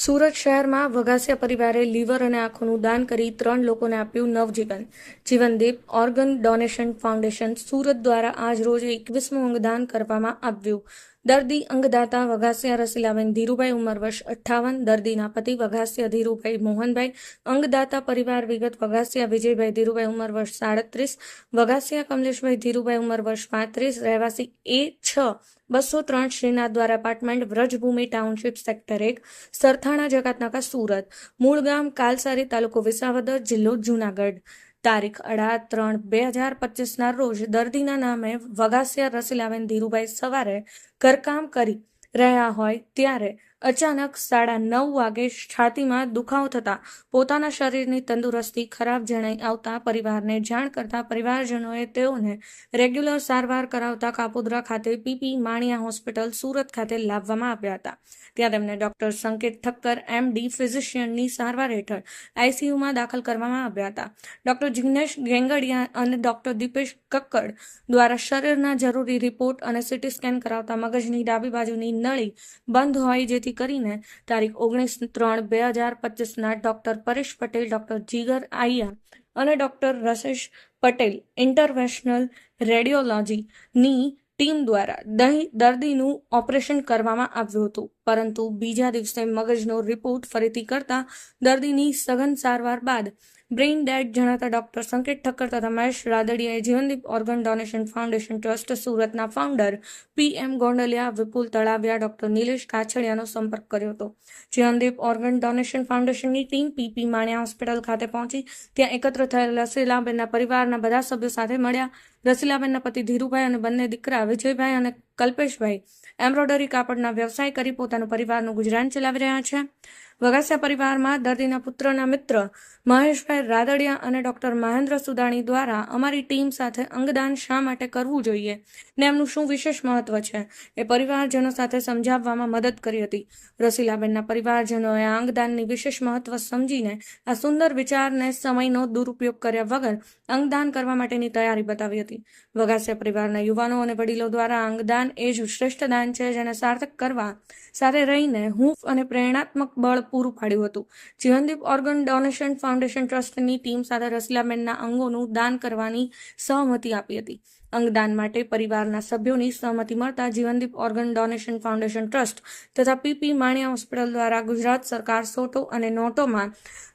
સુરત શહેરમાં વઘાસિયા પરિવારે લીવર અને આંખોનું દાન કરી 3 લોકોને આપ્યું નવજીવન. Jivandeep organ donation foundation Surat દ્વારા આજ રોજ 21મું અંગદાન કરવામાં આવ્યું. દર્દી અંગદાતા વઘાસિયા રસીલાબેન ધીરુભાઈ, ઉંમર વર્ષ 58. દર્દીના પતિ વઘાસિયા ધીરુભાઈ મોહનભાઈ. અંગદાતા પરિવાર વિગત: વઘાસિયા વિજયભાઈ ધીરુભાઈ, ઉંમર વર્ષ 37. વઘાસિયા કમલેશભાઈ ધીરુભાઈ, ઉંમર વર્ષ 35. રહેવાસી A6 203 Shrinath Dwara apartment, Vrajbhumi township, sector 1, Sarthana, Jakatnaka, Surat. મૂળ ગામ કાલસારી, તાલુકો વિસાવદર, જિલ્લો જૂનાગઢ. તારીખ 18/3/2025 રોજ દર્દીના નામે વઘાસિયા રસીલાબેન ધીરુભાઈ સવારે ઘરકામ કરી રહ્યા હોય ત્યારે અચાનક 9:30 વાગે છાતીમાં દુખાવો થતા પોતાના શરીરની તંદુરસ્તી ખરાબ જણાઈ આવતા પરિવારને જાણ કરતા પરિવારજનોએ તેઓને રેગ્યુલર સારવાર કરાવતા કાપોદ્રા ખાતે પીપી માણિયા હોસ્પિટલ સુરત ખાતે લાવવામાં આવ્યા હતા. ત્યાં તેમને ડોક્ટર સંકેત ઠક્કર MD ફિઝિશિયનની સારવાર હેઠળ ICUમાં દાખલ કરવામાં આવ્યા હતા. ડોક્ટર જિગ્નેશ ગેંગડિયા અને ડોક્ટર દીપેશ કક્કડ દ્વારા શરીરના જરૂરી રિપોર્ટ અને CT સ્કેન કરાવતા મગજની ડાબી બાજુની નળી બંધ હોય જેથી કરીને તારીખ 19/3/2025 ડોક્ટર પરેશ પટેલ, ડોક્ટર જીગર આયા અને ડોક્ટર રસેશ પટેલ ઇન્ટરવેન્શનલ રેડિયોલોજીની ટીમ દ્વારા દર્દીનું ઓપરેશન કરવામાં આવ્યું હતું. પરંતુ બીજા દિવસે મગજનો રિપોર્ટ ફરીથી કરતા દર્દીની સઘન સારવાર બાદ બ્રેઇન ડેડ જણાતા ડોક્ટર સંકેત ઠક્કર તથા મહેશ રાદડિયાએ Jivandeep organ donation foundation trust સુરતના founder PM Gondaliya, Vipul Talaviya, doctor Nilesh કાછડિયાનો સંપર્ક કર્યો હતો. જીવનદીપ ઓર્ગન ડોનેશન ફાઉન્ડેશનની ટીમ PP માણિયા હોસ્પિટલ ખાતે પહોંચી ત્યાં એકત્ર થયેલા રસીલાબેનના પરિવારના બધા સભ્યો સાથે મળ્યા. રસીલાબેનના પતિ ધીરુભાઈ અને બંને દીકરા વિજયભાઈ અને કલ્પેશભાઈ એમ્બ્રોઇડરી કાપડના વ્યવસાય કરી પોતાનું પરિવારનું ગુજરાન ચલાવી રહ્યા છે. વઘાસિયા પરિવારમાં દર્દીના પુત્રના મિત્ર મહેશભાઈ રાદડિયા અને ડોક્ટર મહેન્દ્ર સુદાણી દ્વારા અમારી ટીમ સાથે અંગદાન શા માટે કરવું જોઈએ ને એમનું શું વિશેષ મહત્વ છે એ પરિવારજનો સાથે સમજાવવામાં મદદ કરી હતી. રસીલાબેનના પરિવારજનોએ આ અંગદાનની વિશેષ મહત્વ સમજીને આ સુંદર વિચારને સમયનો દુરુપયોગ કર્યા વગર અંગદાન કરવા માટેની તૈયારી બતાવી હતી. વઘાસિયા પરિવારના યુવાનો અને વડીલો દ્વારા અંગદાન એ જ શ્રેષ્ઠ દાન છે જેને સાર્થક કરવા સાથે રહીને હૂંફ અને પ્રેરણાત્મક બળ પૂરું પાડ્યું હતું. જીવનદીપ ઓર્ગન ડોનેશન ફાઉન્ડેશન ટ્રસ્ટની ટીમ સાથે રસીલાબેનના અંગોનું દાન કરવાની સહમતિ આપી હતી. અંગદાન માટે પરિવારના સભ્યોની સહમતિ મળતા જીવનદીપ ઓર્ગન ડોનેશન ફાઉન્ડેશન ટ્રસ્ટ તથા PP માણિયા હોસ્પિટલ દ્વારા ગુજરાત સરકાર સોટો અને નોટોમાં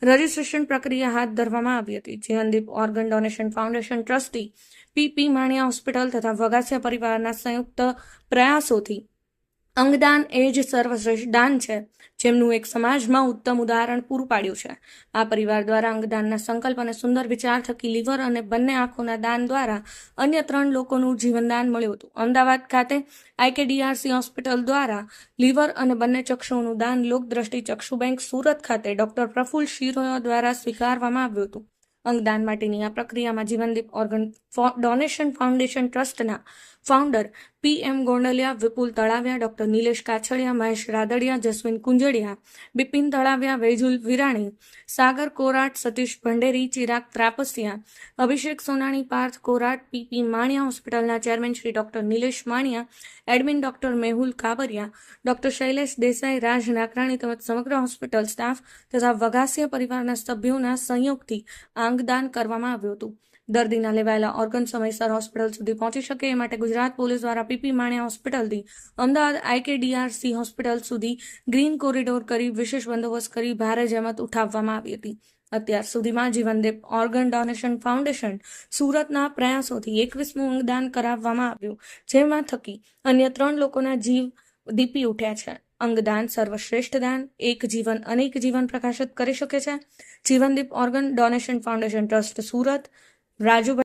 રજીસ્ટ્રેશન પ્રક્રિયા હાથ ધરવામાં આવી હતી. જીવનદીપ organ donation foundation trustee PP Maniya hospital તથા વઘાસિયા પરિવારના સંયુક્ત પ્રયાસોથી અંગદાન એ જ સર્વશ્રેષ્ઠ દાન છે જેમનું એક સમાજમાં ઉત્તમ ઉદાહરણ પૂરું પાડ્યું છે. આ પરિવાર દ્વારા અંગદાનના સંકલ્પ અને સુંદર વિચાર થકી લીવર અને બંને આંખોના દાન દ્વારા અન્ય 3 લોકોનું જીવનદાન મળ્યું હતું. અમદાવાદ ખાતે IKDRC હોસ્પિટલ દ્વારા લીવર અને બંને ચક્ષુઓનું દાન લોકદ્રષ્ટિ ચક્ષુ બેંક સુરત ખાતે ડોક્ટર પ્રફુલ્લ શિરોયા દ્વારા સ્વીકારવામાં આવ્યું હતું. અંગદાન માટેની આ પ્રક્રિયામાં જીવનદીપ ઓર્ગન ડોનેશન ફાઉન્ડેશન ટ્રસ્ટના founder PM Gondaliya, Vipul Talaviya, doctor Nilesh Kachhadiya, Mahesh Radadiya, Jasvin Kunjadiya, Bipin Talaviya, Vaijul Virani, Sagar Korat, Satish Bhanderi, Chirag Trapasiya, Abhishek Sonani, Parth Korat, PP Maniya હોસ્પિટલના chairman Shri doctor Nilesh Maniya, admin doctor Mehul Kabariya, doctor Shailesh Desai, Raj Nakrani તેમજ સમગ્ર હોસ્પિટલ સ્ટાફ તથા વઘાસિયા પરિવારના સભ્યોના સહયોગથી અંગદાન કરવામાં આવ્યું હતું. દર્દીના લેવાયેલા ઓર્ગન સમયસર હોસ્પિટલ સુધી પહોંચી શકે એ માટે ગુજરાત પોલીસ દ્વારા PP માણિયા હોસ્પિટલથી અમદાવાદ IKDRC હોસ્પિટલ સુધી ગ્રીન કોરિડોર કરી વિશેષ બંદોબસ્ત કરી ભારે જહેમત ઉઠાવવામાં આવી હતી. અત્યાર સુધીમાં જીવનદીપ ઓર્ગન ડોનેશન ફાઉન્ડેશન સુરતના પ્રયાસોથી 21મું અંગદાન કરાવવામાં આવ્યું, જેમાં થકી અન્ય 3 લોકોના જીવ દીપી ઉઠ્યા છે. અંગદાન સર્વશ્રેષ્ઠ દાન, એક જીવન અનેક જીવન પ્રકાશિત કરી શકે છે. જીવનદીપ organ donation foundation trust Surat, Rajubhai